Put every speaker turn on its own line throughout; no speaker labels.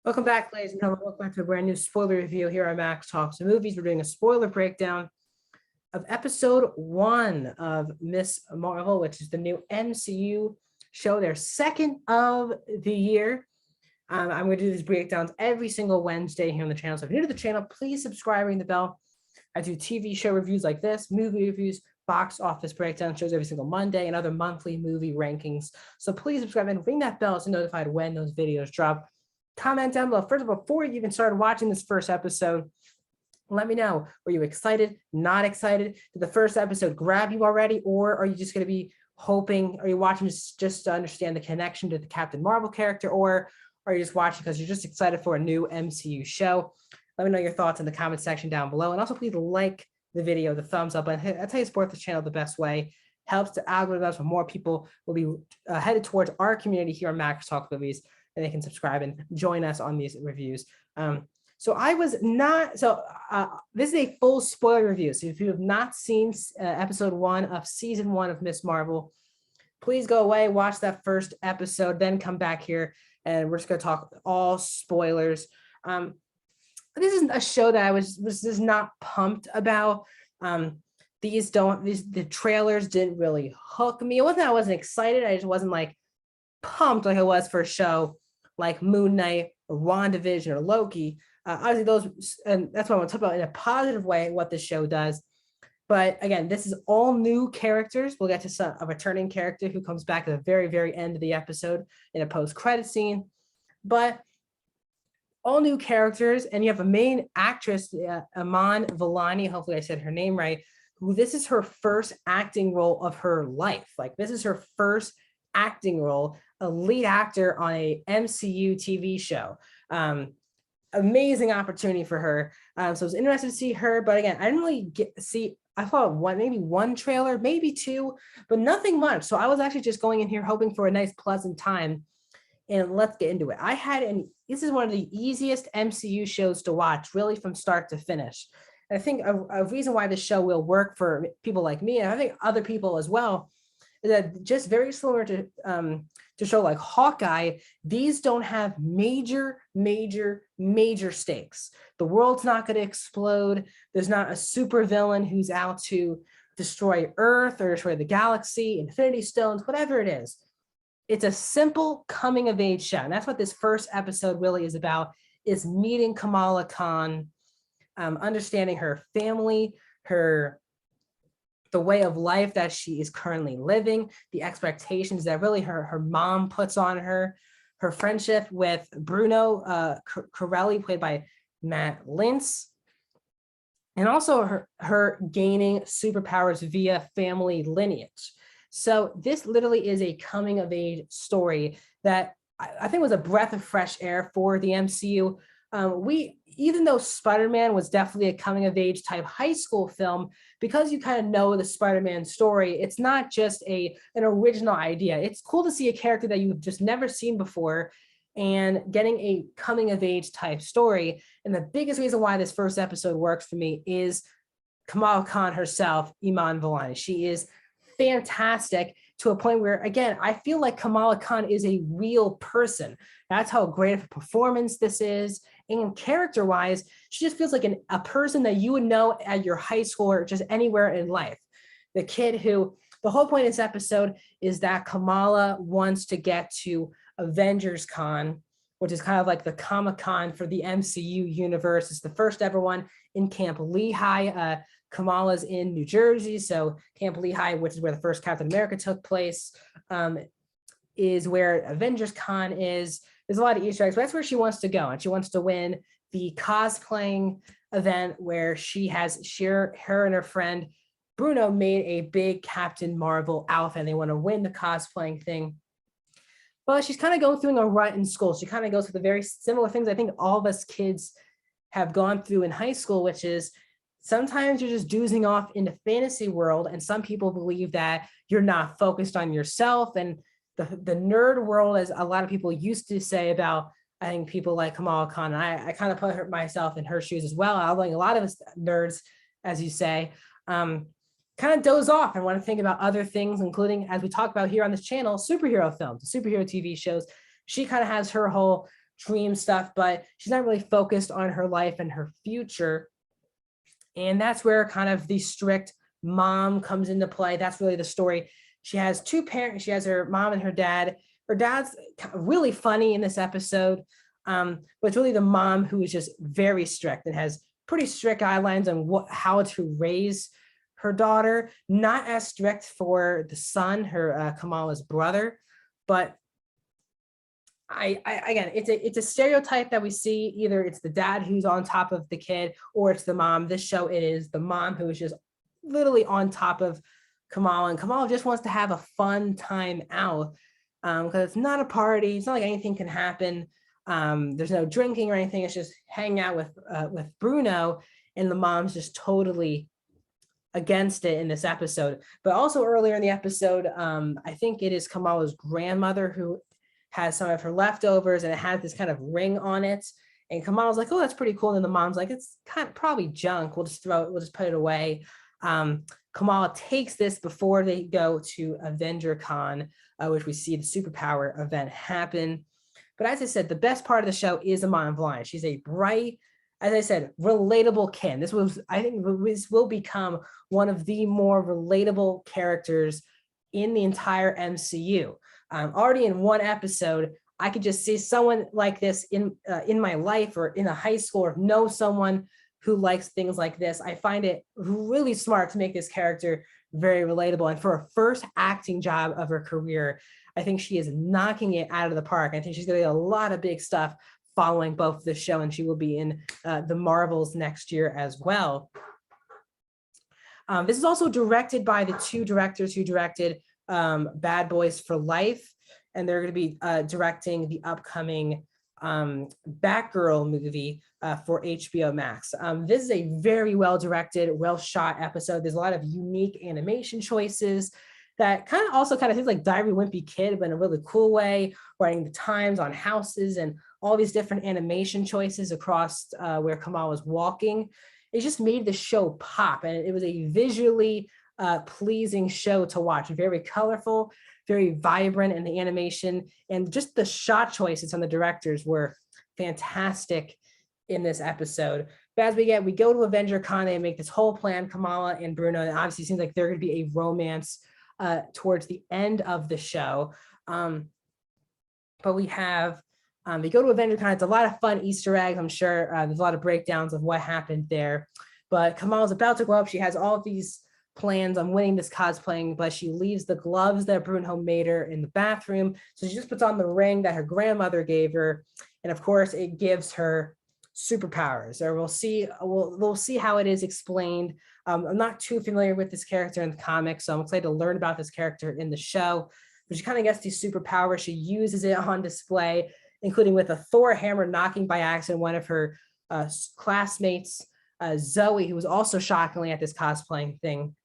Welcome back, ladies and gentlemen. Welcome back to a brand new spoiler review here on Max Talks Movies. We're doing a spoiler breakdown of episode 1 of Miss Marvel, which is the new MCU show, their second of the year. I'm going to do these breakdowns every single Wednesday here on the channel. So if you're new to the channel, please subscribe, ring the bell. I do TV show reviews like this, movie reviews, box office breakdown shows every single Monday, and other monthly movie rankings. So please subscribe and ring that bell so you're notified when those videos drop. Comment down below. First of all, before you even started watching this first episode, let me know. Were you excited, not excited? Did the first episode grab you already? Or are you just going to be hoping, are you watching just to understand the connection to the Captain Marvel character? Or are you just watching because you're just excited for a new MCU show? Let me know your thoughts in the comment section down below. And also please like the video, the thumbs up. And that's how you support the channel the best way. Helps the algorithm so more people will be headed towards our community here on Max Talk Movies. And they can subscribe and join us on these reviews. So I was not, this is a full spoiler review. So if you have not seen episode 1 of season 1 of Miss Marvel, please go away, watch that first episode, then come back here and we're just gonna talk all spoilers. This is a show that I was just not pumped about. The trailers didn't really hook me. It wasn't that I wasn't excited, I just wasn't like pumped like I was for a show like Moon Knight or WandaVision or Loki. Obviously those, and that's what I want to talk about in a positive way, what this show does. But again, this is all new characters. We'll get to a returning character who comes back at the very, very end of the episode in a post-credit scene. But all new characters, and you have a main actress, Iman Vellani, hopefully I said her name right, who this is her first acting role of her life. Like this is her first acting role, a lead actor on a MCU TV show. Amazing opportunity for her. So it was interesting to see her, but again, I didn't really I thought maybe one trailer, maybe two, but nothing much. So I was actually just going in here hoping for a nice pleasant time, and let's get into it. This is one of the easiest MCU shows to watch, really from start to finish. And I think a reason why this show will work for people like me, and I think other people as well, is that just very similar to show like Hawkeye, these don't have major stakes. The world's not going to explode. There's not a super villain who's out to destroy Earth or destroy the galaxy, Infinity Stones, whatever it is. It's a simple coming of age show. And that's what this first episode really is about, is meeting Kamala Khan, understanding her family, the way of life that she is currently living, the expectations that really her mom puts on her, her friendship with Bruno Corelli, played by Matt Lintz, and also her gaining superpowers via family lineage. So this literally is a coming of age story that I think was a breath of fresh air for the MCU. Even though Spider-Man was definitely a coming of age type high school film, because you kind of know the Spider-Man story, it's not just an original idea. It's cool to see a character that you've just never seen before and getting a coming of age type story. And the biggest reason why this first episode works for me is Kamala Khan herself, Iman Vellani. She is fantastic to a point where, again, I feel like Kamala Khan is a real person. That's how great of a performance this is. And character-wise, she just feels like a person that you would know at your high school or just anywhere in life. The kid who, the whole point of this episode is that Kamala wants to get to Avengers Con, which is kind of like the Comic-Con for the MCU universe. It's the first ever one in Camp Lehigh. Kamala's in New Jersey, so Camp Lehigh, which is where the first Captain America took place, is where Avengers Con is. There's a lot of Easter eggs, but that's where she wants to go, and she wants to win the cosplaying event where her and her friend Bruno made a big Captain Marvel outfit, and they want to win the cosplaying thing. But she's kind of going through a rut in school. She kind of goes through the very similar things I think all of us kids have gone through in high school, which is sometimes you're just doozing off in the fantasy world, and some people believe that you're not focused on yourself. And the nerd world, as a lot of people used to say about, I think, people like Kamala Khan, and I kind of put myself in her shoes as well. I think a lot of us nerds, as you say, kind of doze off and want to think about other things, including, as we talk about here on this channel, superhero films, superhero TV shows. She kind of has her whole dream stuff, but she's not really focused on her life and her future. And that's where kind of the strict mom comes into play. That's really the story. She has two parents. She has her mom and her dad. Her dad's really funny in this episode, but it's really the mom who is just very strict and has pretty strict guidelines on how to raise her daughter. Not as strict for the son, her Kamala's brother, but I again, it's a stereotype that we see. Either it's the dad who's on top of the kid, or it's the mom. This show, it is the mom who is just literally on top of Kamala, and Kamala just wants to have a fun time out, because it's not a party. It's not like anything can happen. There's no drinking or anything. It's just hanging out with Bruno, and the mom's just totally against it in this episode. But also earlier in the episode, I think it is Kamala's grandmother who has some of her leftovers, and it has this kind of ring on it. And Kamala's like, "Oh, that's pretty cool." And then the mom's like, "It's kind of probably junk. We'll just throw it. We'll just put it away." Kamala takes this before they go to Avenger Con, which we see the superpower event happen. But as I said, the best part of the show is Iman Vellani. She's a bright, as I said, relatable Kim. I think this will become one of the more relatable characters in the entire MCU. Already in one episode, I could just see someone like this in my life or in a high school, or know someone who likes things like this. I find it really smart to make this character very relatable. And for a first acting job of her career, I think she is knocking it out of the park. I think she's going to get a lot of big stuff following both the show, and she will be in the Marvels next year as well. This is also directed by the two directors who directed Bad Boys for Life, and they're going to be directing the upcoming Batgirl movie for HBO Max. This is a very well directed, well shot episode. There's a lot of unique animation choices that kind of seems like Diary of a Wimpy Kid, but in a really cool way, writing the times on houses and all these different animation choices across where Kamala was walking. It just made the show pop, and it was a visually pleasing show to watch. Very colorful, very vibrant in the animation, and just the shot choices from the directors were fantastic in this episode. But as we go to Avenger Con, they make this whole plan, Kamala and Bruno, and obviously it seems like they're going to be a romance towards the end of the show. But we have they go to Avenger Con. It's a lot of fun Easter eggs. I'm sure there's a lot of breakdowns of what happened there. But Kamala's about to go up. She has all of these plans on winning this cosplaying, but she leaves the gloves that Bruno made her in the bathroom. So she just puts on the ring that her grandmother gave her. And of course, it gives her superpowers. Or we'll see how it is explained. I'm not too familiar with this character in the comics, so I'm excited to learn about this character in the show. But she kind of gets these superpowers. She uses it on display, including with a Thor hammer knocking by accident one of her classmates, Zoe, who was also shockingly at this cosplaying thing.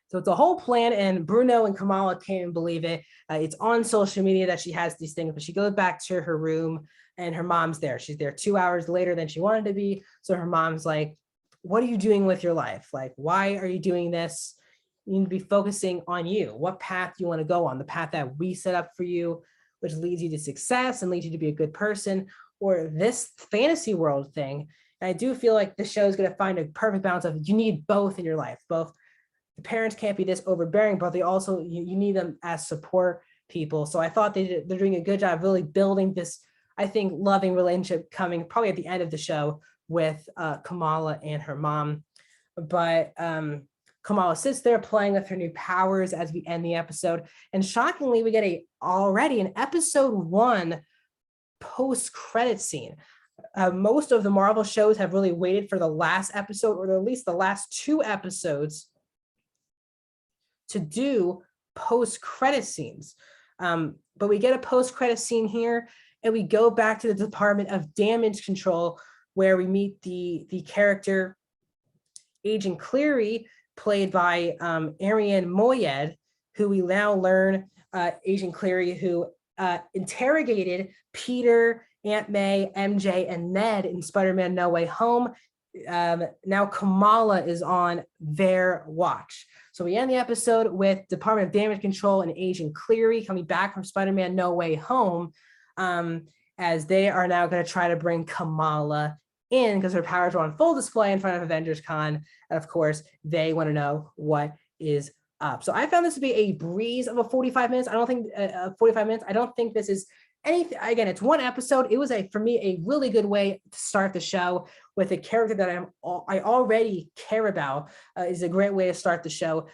So it's a whole plan, and Bruno and Kamala can't even believe it. It's on social media that she has these things, but she goes back to her room and her mom's there. She's there 2 hours later than she wanted to be. So her mom's like, "What are you doing with your life? Like, why are you doing this? You need to be focusing on you. What path you want to go on, the path that we set up for you, which leads you to success and leads you to be a good person, or this fantasy world thing." And I do feel like the show is going to find a perfect balance of, you need both in your life. Both the parents can't be this overbearing, but they also, you need them as support people. So I thought they're doing a good job really building this, I think, loving relationship coming probably at the end of the show with Kamala and her mom. But Kamala sits there playing with her new powers as we end the episode. And shockingly, we get already an episode 1 post-credit scene. Most of the Marvel shows have really waited for the last episode, or at least the last 2 episodes, to do post-credit scenes. But we get a post-credit scene here, and we go back to the Department of Damage Control, where we meet the character Agent Cleary, played by Ariane Moayed, who we now learn, Agent Cleary, who interrogated Peter, Aunt May, MJ, and Ned in Spider-Man No Way Home. Now Kamala is on their watch. So we end the episode with Department of Damage Control and Agent Cleary coming back from Spider-Man No Way Home. And as they are now going to try to bring Kamala in because her powers are on full display in front of Avengers Con. And of course, they want to know what is up. So I found this to be a breeze of a 45 minutes. I don't think 45 minutes. I don't think this is anything. Again, it's one episode. It was for me a really good way to start the show with a character that I already care about. Is a great way to start the show.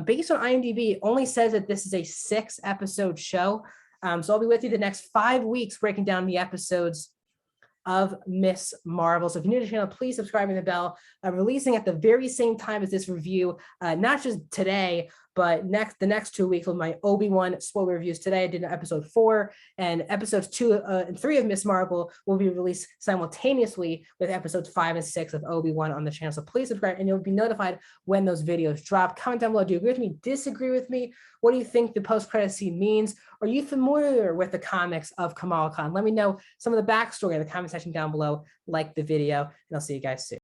Based on IMDb, it only says that this is a 6-episode show. So I'll be with you the next 5 weeks breaking down the episodes of Miss Marvel. So if you're new to the channel, please subscribe and the bell. I'm releasing at the very same time as this review, not just today, but the next 2 weeks with my Obi-Wan spoiler reviews. Today I did episode 4, and episodes 2 and 3 of Miss Marvel will be released simultaneously with episodes 5 and 6 of Obi-Wan on the channel. So please subscribe and you'll be notified when those videos drop. Comment down below. Do you agree with me? Disagree with me? What do you think the post-credit scene means? Are you familiar with the comics of Kamala Khan? Let me know some of the backstory in the comment section down below. Like the video, and I'll see you guys soon.